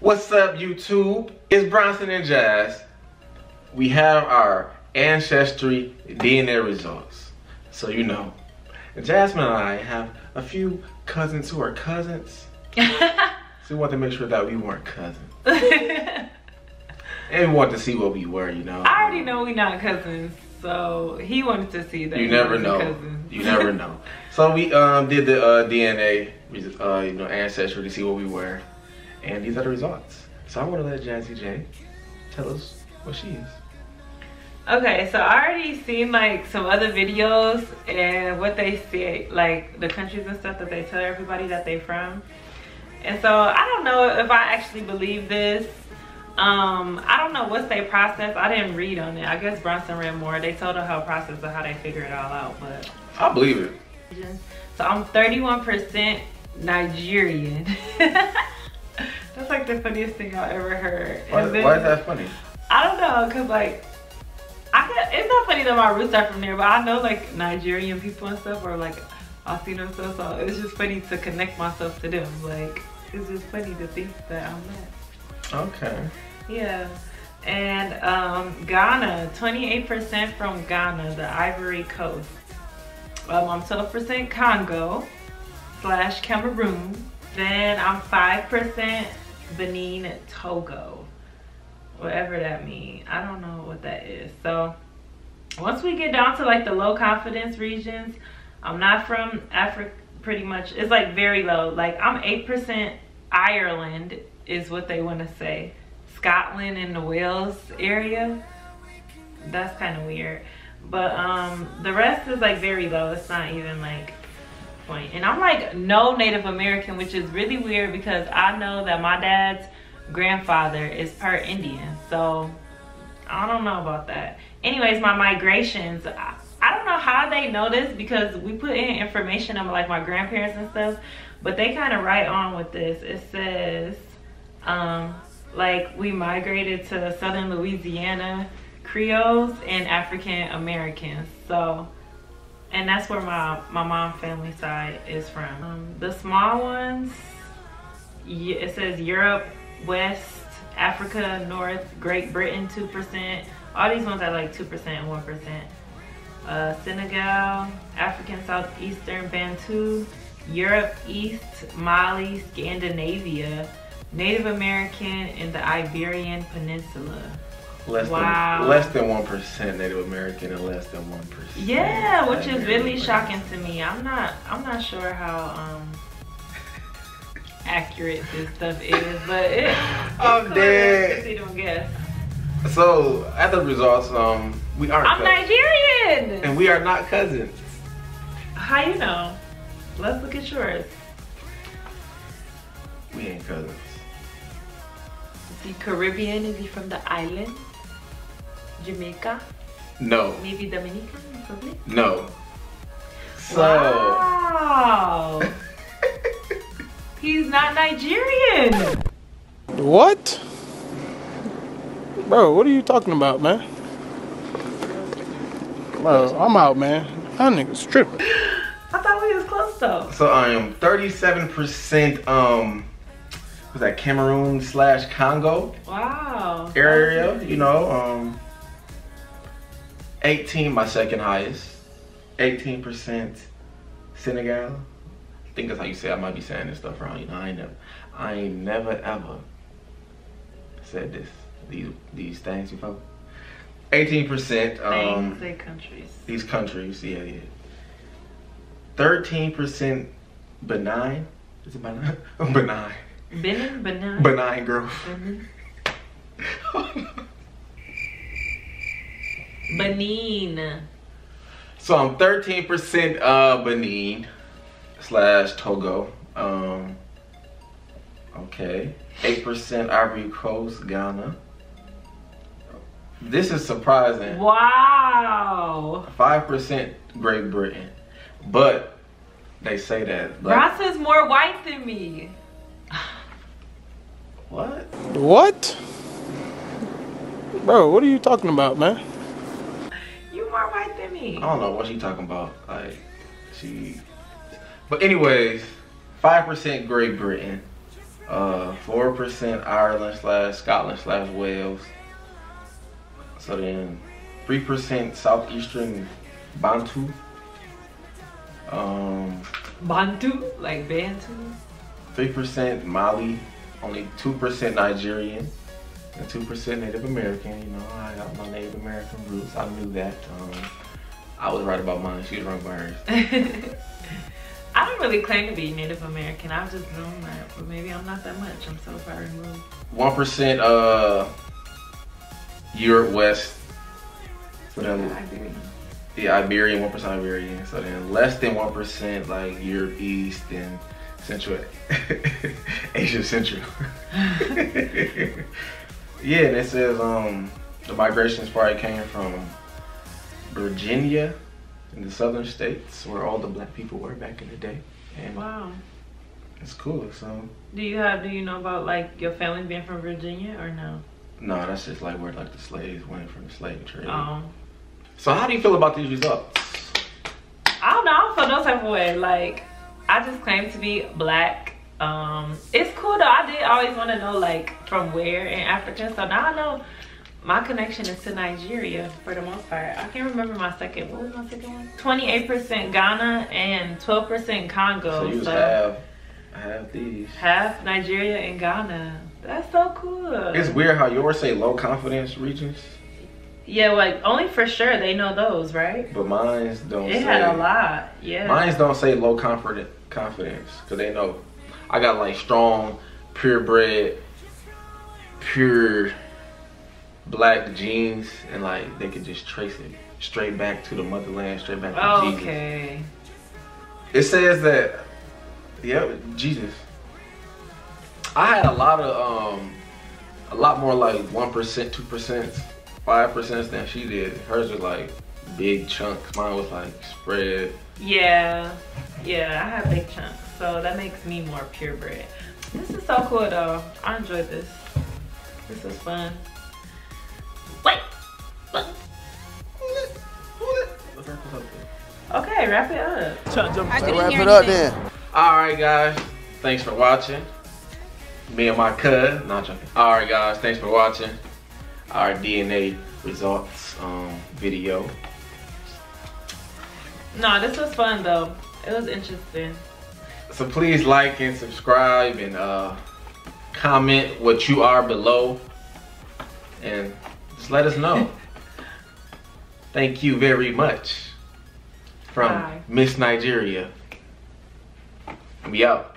What's up, YouTube? It's Bronson and Jazz. We have our Ancestry DNA results. So you know, Jasmine and I have a few cousins who are cousins. So we want to make sure that we weren't cousins. And we want to see what we were, you know. I already know we're not cousins, so he wanted to see that. You never know. Cousins. You never know. So we did the DNA, ancestry to see what we were, and these are the results. So I want to let Jazzy J tell us what she is. Okay, so I already seen like some other videos and what they say, like the countries and stuff that they tell everybody that they from. And so I don't know if I actually believe this. I don't know what's their process. I didn't read on it. I guess Bronson read more. They told her how process of how they figure it all out, but I believe it. So I'm 31% Nigerian. That's like the funniest thing I've ever heard. Why is that funny? I don't know, cause like it's not funny that my roots are from there, but I know like Nigerian people and stuff, or like Aussie stuff, so it's just funny to connect myself to them. Like it's just funny to think that I'm that. Okay. Yeah. And Ghana, 28% from Ghana, the Ivory Coast. I'm 12% Congo / Cameroon. Then I'm 5% Benin, Togo. Whatever that means. I don't know what that is. So once we get down to like the low confidence regions, I'm not from Africa pretty much. It's like very low. Like I'm 8% Ireland is what they want to say. Scotland and the Wales area. That's kind of weird. But the rest is like very low. It's not even like point. And I'm like no Native American, which is really weird because I know that my dad's grandfather is part Indian. So I don't know about that. Anyways, my migrations, I don't know how they know this because we put in information on like my grandparents and stuff, but they kind of write on with this. It says like we migrated to southern Louisiana Creoles and African Americans. So, and that's where my mom's family side is from. The small ones, it says Europe, West Africa, North, Great Britain 2%. All these ones are like 2% and 1%. Senegal, African Southeastern Bantu, Europe, East, Mali, Scandinavia, Native American, and the Iberian Peninsula. Less than 1% Native American and less than 1%. Yeah, which is really shocking to me. I'm not sure how accurate this stuff is, but I'm dead. You don't guess. So at the results, we aren't. I'm Nigerian, and we are not cousins. How you know? Let's look at yours. We ain't cousins. Is he Caribbean? Is he from the island? Jamaica? No. Maybe Dominican Republic? No. So. Wow. He's not Nigerian. What? Bro, what are you talking about, man? Bro, I'm out, man. That nigga's tripping. I thought we was close though. So I am 37% was that Cameroon / Congo? Wow. Area, you know, 18 my second highest. 18% Senegal. I think that's how you say it. I might be saying this stuff wrong, you know. I ain't never ever said these things before. 18% Say countries. These countries, yeah. 13% benign. Is it benign? Benign. Benign? Benign growth. Benin. So I'm 13% Benin / Togo. Okay. 8% Ivory Coast, Ghana. This is surprising. Wow. 5% Great Britain. But they say that. Bronson's more white than me. What? What? Bro, what are you talking about, man? You more white than me. I don't know what she talking about. But anyways, 5% Great Britain. 4% Ireland / Scotland / Wales. So then 3% Southeastern Bantu. Bantu, like Bantu. 3% Mali. Only 2% Nigerian. And 2% Native American. You know, I got my Native American roots. I knew that. I was right about mine. She was wrong about hers. I don't really claim to be Native American. I've just known that, but maybe I'm not that much. I'm so far removed. 1% Europe West. So then, Iberian. yeah, Iberian, 1% Iberian. So then less than 1% like Europe East and Central Asia Central. Yeah, and it says the migrations probably came from Virginia in the southern states where all the black people were back in the day. And wow. It's cool. So Do you know about like your family being from Virginia or no? no, that's just like where like the slaves went from the slave trade. So how do you feel about these results? I don't know, I don't feel no type of way. Like, I just claim to be black. It's cool though. I did always want to know like from where in Africa. So now I know my connection is to Nigeria for the most part. I can't remember my second. What was my second one? 28% Ghana and 12% Congo. So you have these. Half Nigeria and Ghana. That's so cool. It's weird how yours say low confidence regions. Yeah, like only for sure they know those, right? But mine's don't say. It had a lot, yeah. Mine's don't say low confidence, because they know. I got like strong, purebred, pure black genes, and like they could just trace it straight back to the motherland, straight back to Jesus. Okay. It says that, yeah, Jesus. I had a lot more like 1%, 2%, 5% than she did. Hers was like big chunks. Mine was like spread. Yeah, I have big chunks, so that makes me more purebred. This is so cool though. I enjoyed this. This was fun. Wait. Okay, wrap it up. Wrap it up then. Alright guys, thanks for watching. Me and my cuz, not joking. Alright guys, thanks for watching our DNA results video. No, this was fun though. It was interesting. So please like and subscribe and comment what you are below and just let us know. Thank you very much from Bye. Miss Nigeria. We out.